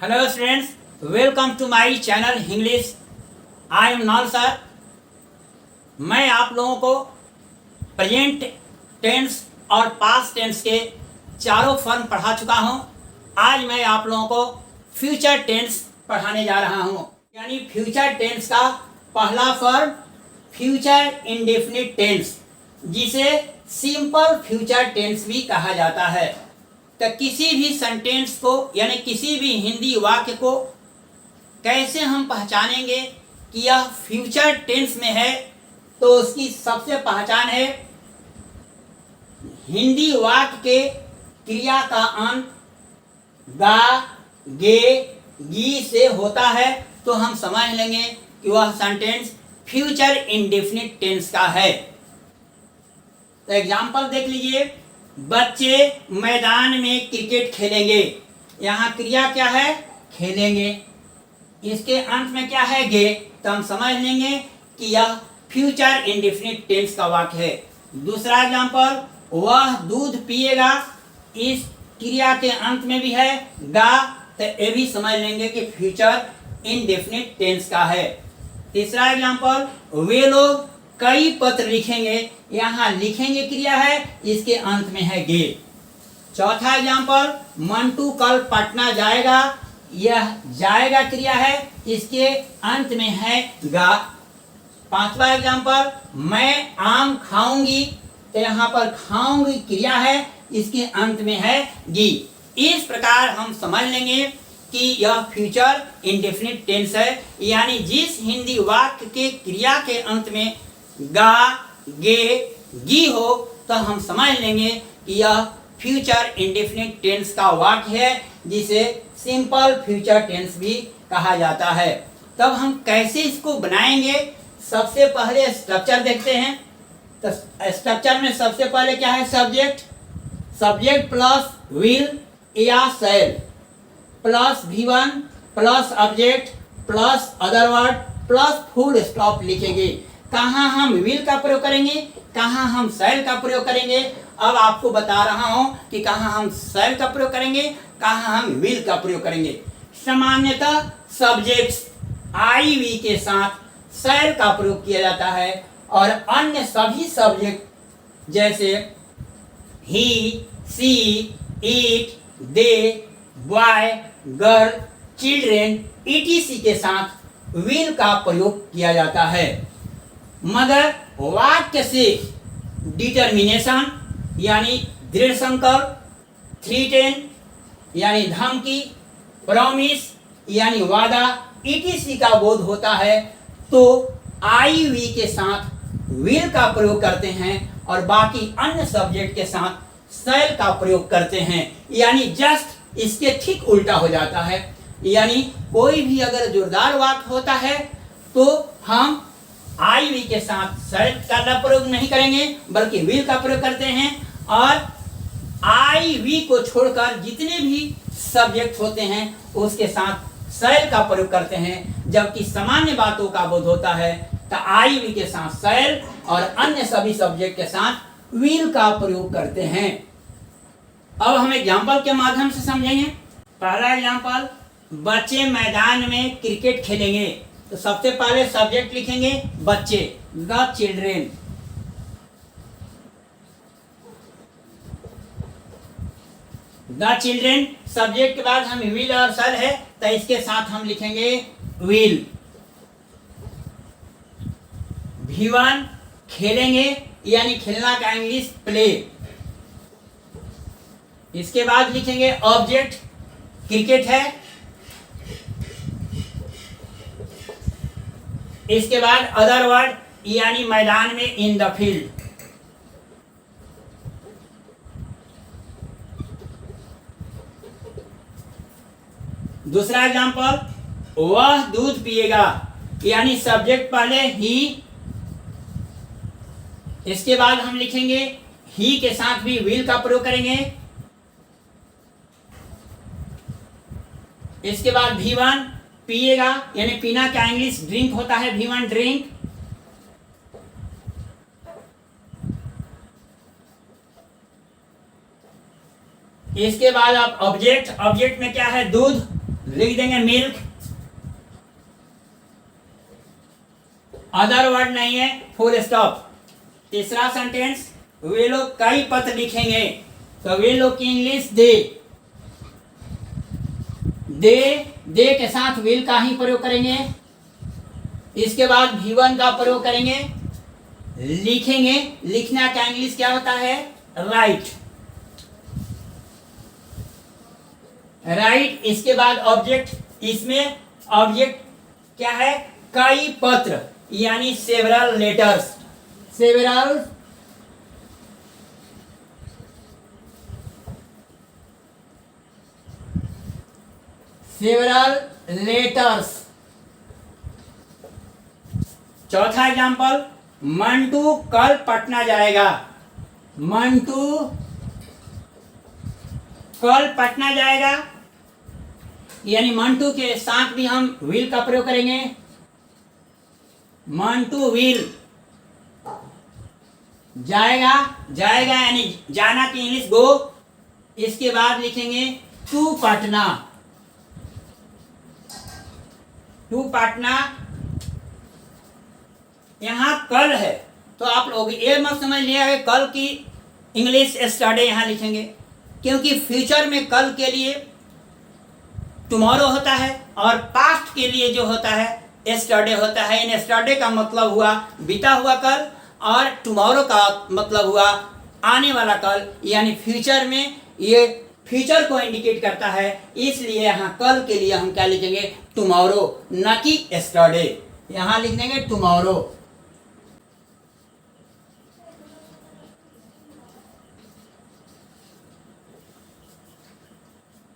Hello students, welcome to my channel English. I am Noel sir. मैं आप लोगों को प्रेजेंट टेंस और पास्ट टेंस के चारों फॉर्म पढ़ा चुका हूं। आज मैं आप लोगों को फ्यूचर टेंस पढ़ाने जा रहा हूं। यानी फ्यूचर टेंस का पहला फॉर्म फ्यूचर इंडेफिनिट टेंस, जिसे सिंपल फ्यूचर टेंस भी कहा जाता है। तो किसी भी सेंटेंस को यानी किसी भी हिंदी वाक्य को कैसे हम पहचानेंगे कि यह फ्यूचर टेंस में है, तो उसकी सबसे पहचान है हिंदी वाक्य के क्रिया का अंत गा, गे, गी से होता है, तो हम समझ लेंगे कि वह सेंटेंस फ्यूचर इंडेफिनिट टेंस का है। तो एग्जाम्पल देख लीजिए, बच्चे मैदान में क्रिकेट खेलेंगे। यहाँ क्रिया क्या है? खेलेंगे। इसके अंत में क्या है? गे। तो हम समझ लेंगे कि यह फ्यूचर इंडेफिनिट टेंस का वाक्य है। दूसरा एग्जाम्पल, वह दूध पिएगा। इस क्रिया के अंत में भी है गा, तो ये भी समझ लेंगे कि फ्यूचर इंडेफिनिट टेंस का है। तीसरा एग्जाम्पल, वे लोग कई पत्र लिखेंगे। यहाँ लिखेंगे क्रिया है, इसके अंत में है गे। चौथा एग्जाम्पल, मंटू कल पटना जाएगा। यह जाएगा क्रिया है, इसके अंत में है गा। पांचवा एग्जाम्पल, मैं आम खाऊंगी। तो यहाँ पर खाऊंगी क्रिया है, इसके अंत में है गी। इस प्रकार हम समझ लेंगे कि यह फ्यूचर इंडेफिनिट टेंस है। यानी जिस हिंदी वाक्य के क्रिया के अंत में गा, गे, गी हो, तो हम समझ लेंगे कि यह फ्यूचर इंडेफिनिट टेंस का वाक्य है, जिसे सिंपल फ्यूचर टेंस भी कहा जाता है। तब हम कैसे इसको बनाएंगे? सबसे पहले स्ट्रक्चर देखते हैं। तो स्ट्रक्चर में सबसे पहले क्या है? सब्जेक्ट। सब्जेक्ट प्लस विल या शैल plus V1 plus object plus other word plus full stop लिखेंगे। कहाँ हम विल का प्रयोग करेंगे, कहाँ हम शैल का प्रयोग करेंगे। अब आपको बता रहा हूं कि कहाँ हम शैल का प्रयोग करेंगे, कहाँ हम विल का प्रयोग करेंगे। सामान्यतः सब्जेक्ट्स IV के साथ शैल का प्रयोग किया जाता है, और अन्य सभी सब्जेक्ट जैसे he, she, it, they, boy, girl, children etc के साथ विल का प्रयोग किया जाता है। मगर वाक्य से डिटर्मिनेशन यानी दृढ़ संकल्प, थ्रेटन यानी धमकी, प्रॉमिस यानी वादा etc का बोध होता है, तो IV के साथ विल का प्रयोग करते हैं, और बाकी अन्य सब्जेक्ट के साथ शैल का प्रयोग करते हैं। यानी जस्ट इसके ठीक उल्टा हो जाता है। यानी कोई भी अगर जोरदार वाक्य होता है, तो हम IV के साथ शैल का प्रयोग नहीं करेंगे, बल्कि विल का प्रयोग करते हैं, और IV को छोड़कर जितने भी सब्जेक्ट होते हैं उसके साथ शैल का प्रयोग करते हैं। जबकि सामान्य बातों का बोध होता है तो IV के साथ शैल और अन्य सभी सब्जेक्ट के साथ विल का प्रयोग करते हैं। अब हम एग्जाम्पल के माध्यम से समझेंगे। पहला एग्जाम्पल, बच्चे मैदान में क्रिकेट खेलेंगे। तो सबसे पहले सब्जेक्ट लिखेंगे बच्चे, the children. The children subject के बाद हम विल और शैल है, तो इसके साथ हम लिखेंगे विल। V1 खेलेंगे, यानी खेलना का इंग्लिश प्ले। इसके बाद लिखेंगे ऑब्जेक्ट, क्रिकेट है। इसके बाद अदर वर्ड यानी मैदान में, इन द फील्ड। दूसरा एग्जांपल, वह दूध पिएगा, यानी सब्जेक्ट पहले ही। इसके बाद हम लिखेंगे ही के साथ भी विल का प्रयोग करेंगे। इसके बाद V1 पिएगा, यानी पीना का इंग्लिश ड्रिंक होता है, V1 ड्रिंक। इसके बाद आप ऑब्जेक्ट, ऑब्जेक्ट में क्या है? दूध, लिख देंगे मिल्क, अदर वर्ड नहीं है, फुल स्टॉप। तीसरा सेंटेंस, वे लोग कई पत्र लिखेंगे, तो वे लोग की इंग्लिश दे, दे के साथ विल का ही प्रयोग करेंगे। इसके बाद भी1 का प्रयोग करेंगे, लिखेंगे, लिखना का इंग्लिश क्या होता है, राइट, राइट। इसके बाद ऑब्जेक्ट, इसमें ऑब्जेक्ट क्या है, कई पत्र यानी सेवरल लेटर्स, सेवरल लेटर्स। चौथा एग्जांपल, मंटू कल पटना जाएगा, मंटू कल पटना जाएगा, यानी मंटू के साथ भी हम विल का प्रयोग करेंगे, मंटू विल जाएगा, जाएगा यानी जाना की इंग्लिश गो। इसके बाद लिखेंगे टू पटना, टू पटना। यहां कल है तो आप लोग ये मत समझ लिया है कल की इंग्लिश स्टडी यहां लिखेंगे, क्योंकि फ्यूचर में कल के लिए टुमारो होता है और पास्ट के लिए जो होता है एस्टरडे होता है। इन एस्टरडे का मतलब हुआ बीता हुआ कल और टुमारो का मतलब हुआ आने वाला कल, यानी फ्यूचर में ये फ्यूचर को इंडिकेट करता है। इसलिए यहाँ कल के लिए हम क्या लिखेंगे, टुमारो, न कि एस्टरडे। यहाँ लिख देंगे टुमारो।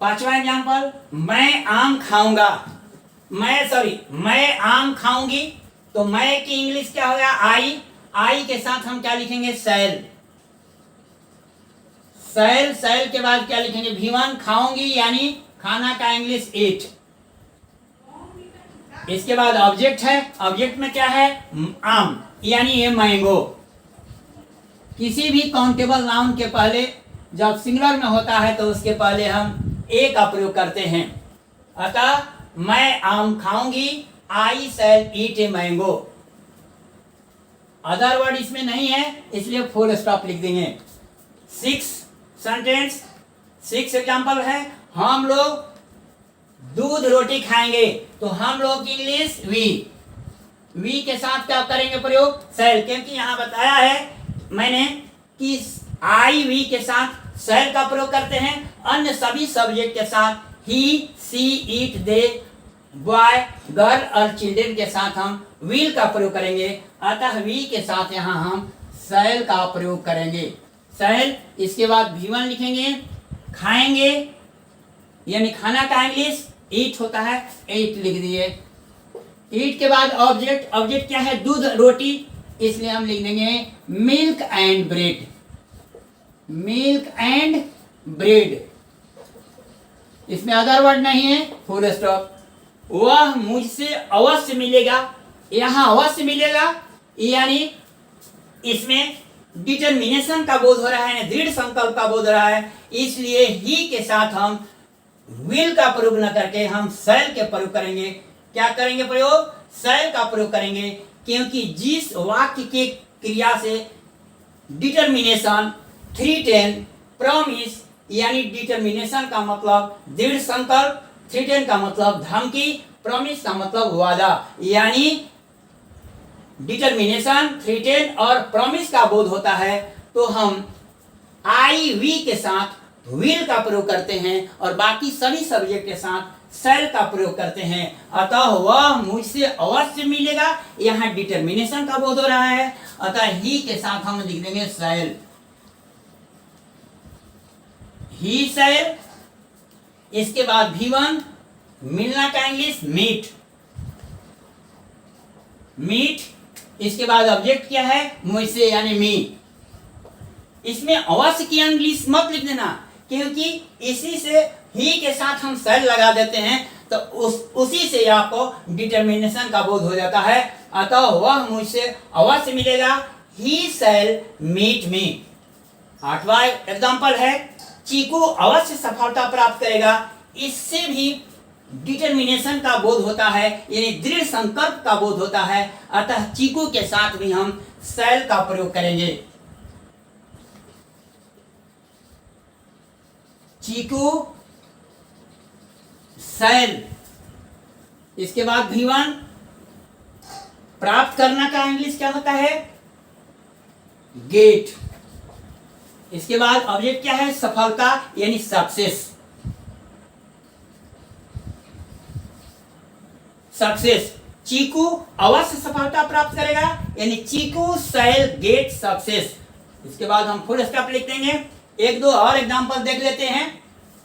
पांचवा एग्जाम्पल, मैं आम खाऊंगा, मैं आम खाऊंगी, तो मैं की इंग्लिश क्या होगा, आई के साथ हम क्या लिखेंगे, सैल, सैल के बाद क्या लिखेंगे, भी1 खाऊंगी यानी खाना का इंग्लिश ईट। इसके बाद ऑब्जेक्ट है, ऑब्जेक्ट में क्या है, आम यानी ये मैंगो। किसी भी काउंटेबल नाउन के पहले जब सिंगुलर में होता है तो उसके पहले हम ए का प्रयोग करते हैं। अतः मैं आम खाऊंगी, आई शैल ईट ए मैंगो। अदर वर्ड इसमें नहीं है इसलिए फुल स्टॉप लिख देंगे। 6 एग्जाम्पल है, हम लोग दूध रोटी खाएंगे, तो हम लोग की इंग्लिश वी के साथ क्या करेंगे प्रयोग, शैल, क्योंकि यहां बताया है मैंने कि आई वी के साथ शैल का प्रयोग करते हैं। अन्य सभी सब्जेक्ट के साथ ही, सी, ईट, दे, बॉय, गर्ल और चिल्ड्रन के साथ हम विल का प्रयोग करेंगे। अतः वी के साथ यहाँ हम शैल का प्रयोग करेंगे, शैल। इसके बाद भी1 लिखेंगे, खाएंगे यानी खाना का इंग्लिश ईट होता है, ईट लिख दिए। ईट के बाद ऑब्जेक्ट, ऑब्जेक्ट क्या है, दूध रोटी, इसलिए हम लिख देंगे milk and bread, milk and bread. इसमें अदर वर्ड नहीं है, फुल स्टॉप। वह मुझसे अवश्य मिलेगा, यहां अवश्य मिलेगा यानी इसमें डिटर्मिनेशन का बोध हो रहा है, दृढ़ संकल्प का बोध हो रहा है, इसलिए ही के साथ हम विल का प्रयोग न करके हम शैल के प्रयोग करेंगे। क्या करेंगे प्रयोग, शैल का प्रयोग करेंगे, क्योंकि जिस वाक्य के क्रिया से डिटर्मिनेशन, थ्रीटेन, प्रॉमिस यानी डिटर्मिनेशन का मतलब दृढ़ संकल्प, थ्रीटेन का मतलब धमकी, प्रॉमिस का मतलब वादा, यानी डिटर्मिनेशन, थ्रीटेन और प्रॉमिस का बोध होता है, तो हम आई वी के साथ विल का प्रयोग करते हैं और बाकी सभी सब्जेक्ट के साथ शैल का प्रयोग करते हैं। अतः वह मुझसे अवश्य मिलेगा, यहाँ डिटर्मिनेशन का बोध हो रहा है, अतः ही के साथ हम लिख देंगे शैल, ही शैल। इसके बाद भी1 मिलना का इंग्लिश मीट, मीट। इसके बाद ऑब्जेक्ट क्या है, मुझसे यानी मी। इसमें अवश्य की इंग्लिश मत लिख देना, क्योंकि इसी से ही के साथ हम शैल लगा देते हैं तो उसी से आपको डिटर्मिनेशन का बोध हो जाता है। अतः वह मुझसे अवश्य मिलेगा, ही शैल मीट मी। 8वां एग्जाम्पल है, चीकू अवश्य सफलता प्राप्त करेगा। इससे भी डिटर्मिनेशन का बोध होता है, यानी दृढ़ संकल्प का बोध होता है। अतः चीकू के साथ भी हम शैल का प्रयोग करेंगे। चीकू, शैल। इसके बाद V1 प्राप्त करना का इंग्लिश क्या होता है? गेट। इसके बाद ऑब्जेक्ट क्या है? सफलता यानी सक्सेस। सक्सेस, चीकू अवश्य सफलता प्राप्त करेगा, यानी चीकू शैल गेट सक्सेस। इसके बाद हम फुल स्टॉप लिख देंगे। एक दो और एग्जांपल देख लेते हैं।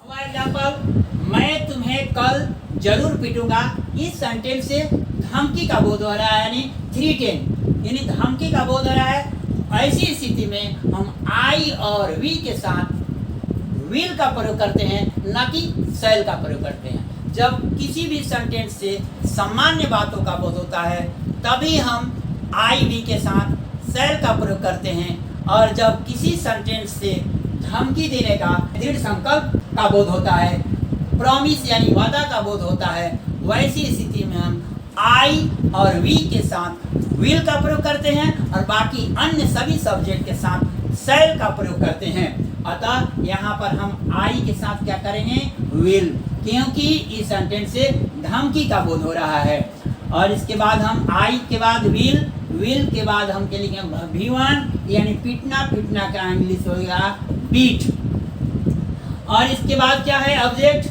हमारा एग्जांपल, मैं तुम्हें कल जरूर पीटूंगा। इस सेंटेंस से धमकी का बोध हो रहा है, यानी थ्रीटेन, यानी धमकी का बोध हो रहा है। ऐसी स्थिति में हम आई और वी के साथ विल का प्रयोग करते हैं, न कि शैल का प्रयोग करते हैं। जब किसी भी सेंटेंस से सामान्य बातों का बोध होता है तभी हम आई वी के साथ शैल का प्रयोग करते हैं, और जब किसी सेंटेंस से धमकी देने का, दृढ़ संकल्प का बोध होता है, प्रॉमिस यानी वादा का बोध होता है, वैसी स्थिति में हम आई और वी के साथ विल का प्रयोग करते हैं और बाकी अन्य सभी सब्जेक्ट के साथ शैल का प्रयोग करते हैं। अतः यहाँ पर हम आई के साथ क्या करेंगे? विल, क्योंकि इस सेंटेंस से धमकी का बोध हो रहा है। और इसके बाद हम आई के बाद विल, विल के बाद हम क्या लिखेंगे? V1 यानी पीटना, पीटना का इंग्लिश होगा बीट। और इसके बाद क्या है? ऑब्जेक्ट।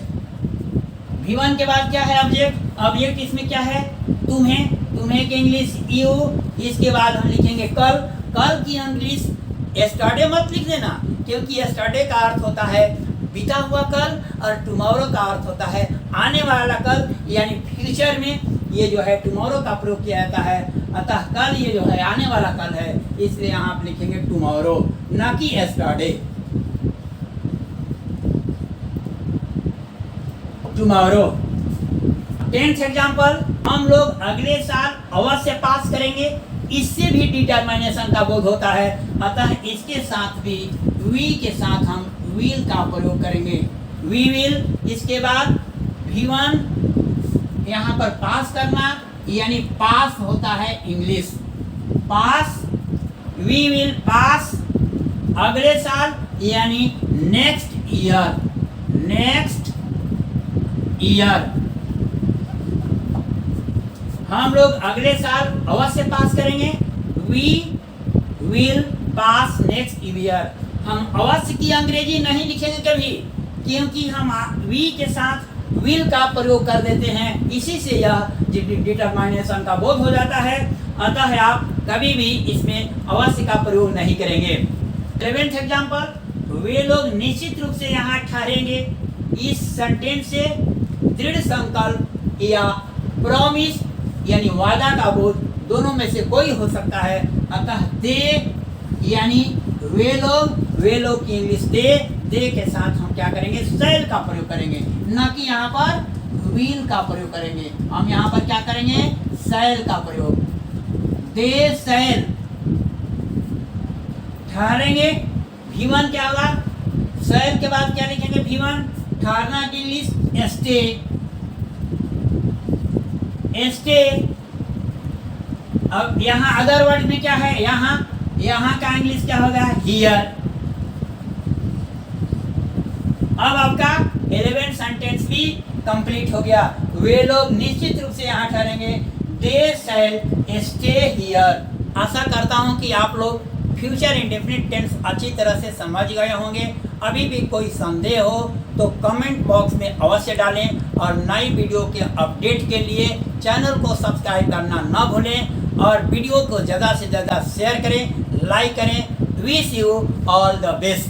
V1 के बाद क्या है? ऑब्जेक्ट। ऑब्जेक्ट इसमें क्या है? तुम्हें, तुम्हें के इंग्लिश यू। इसके बाद हम लिखेंगे कल। कल की इंग्लिश यस्टरडे मत लिख देना, क्योंकि यस्टरडे का अर्थ होता है बीता हुआ कल और टुमारो का अर्थ होता है आने वाला कल, यानी फ्यूचर में ये जो है टुमारो का प्रयोग किया जाता है। अतः कल ये जो है आने वाला कल है, इसलिए यहाँ आप लिखेंगे टुमारो, न कि यस्टरडे। टुमारो। 10th एग्जाम्पल, हम लोग अगले साल अवश्य पास करेंगे। इससे भी डिटरमिनेशन का बोध होता है, अतः इसके साथ भी वी के साथ हम विल का प्रयोग करेंगे। We will. इसके बाद V1 यहाँ पर पास करना, यानी पास होता है English pass. We will pass अगले साल, यानी नेक्स्ट ईयर, नेक्स्ट ईयर। हम लोग अगले साल अवश्य पास करेंगे। We will pass next year. हम अवश्य की अंग्रेजी नहीं लिखेंगे कभी, क्योंकि हम वी के साथ विल का प्रयोग कर देते हैं, इसी से यह डिटरमिनेशन का बोध हो जाता है। अतः आप कभी भी इसमें अवश्य का प्रयोग नहीं करेंगे। 11th एग्जाम्पल, वे लोग निश्चित रूप से यहाँ ठहरेंगे। इस सेंटेंस से दृढ़ संकल्प या प्रॉमिस यानी वादा का बोध दोनों में से कोई हो सकता है। अतः दे यानी वे लोग की इंग्लिश दे के साथ हम क्या करेंगे? शैल का प्रयोग करेंगे, न कि यहाँ पर विल का प्रयोग करेंगे। हम यहाँ पर क्या करेंगे? शैल का प्रयोग। दे शैल ठहरेंगे। V1 क्या होगा? शैल के बाद क्या लिखेंगे? V1 ठहरना की इंग्लिश स्टे, स्टे। अब यहाँ अदर वर्ड में क्या है? यहाँ का इंग्लिश क्या होगा? हियर। अब आपका 11 सेंटेंस भी कंप्लीट हो गया। वे लोग निश्चित रूप से यहाँ ठहरेंगे। दे शैल स्टे हियर। आशा करता हूँ कि आप लोग फ्यूचर इंडेफिनिट टेंस अच्छी तरह से समझ गए होंगे। अभी भी कोई संदेह हो तो कमेंट बॉक्स में अवश्य डालें, और नई वीडियो के अपडेट के लिए चैनल को सब्सक्राइब करना न भूलें, और वीडियो को ज़्यादा से ज़्यादा शेयर करें, लाइक करें। Wish you all the best.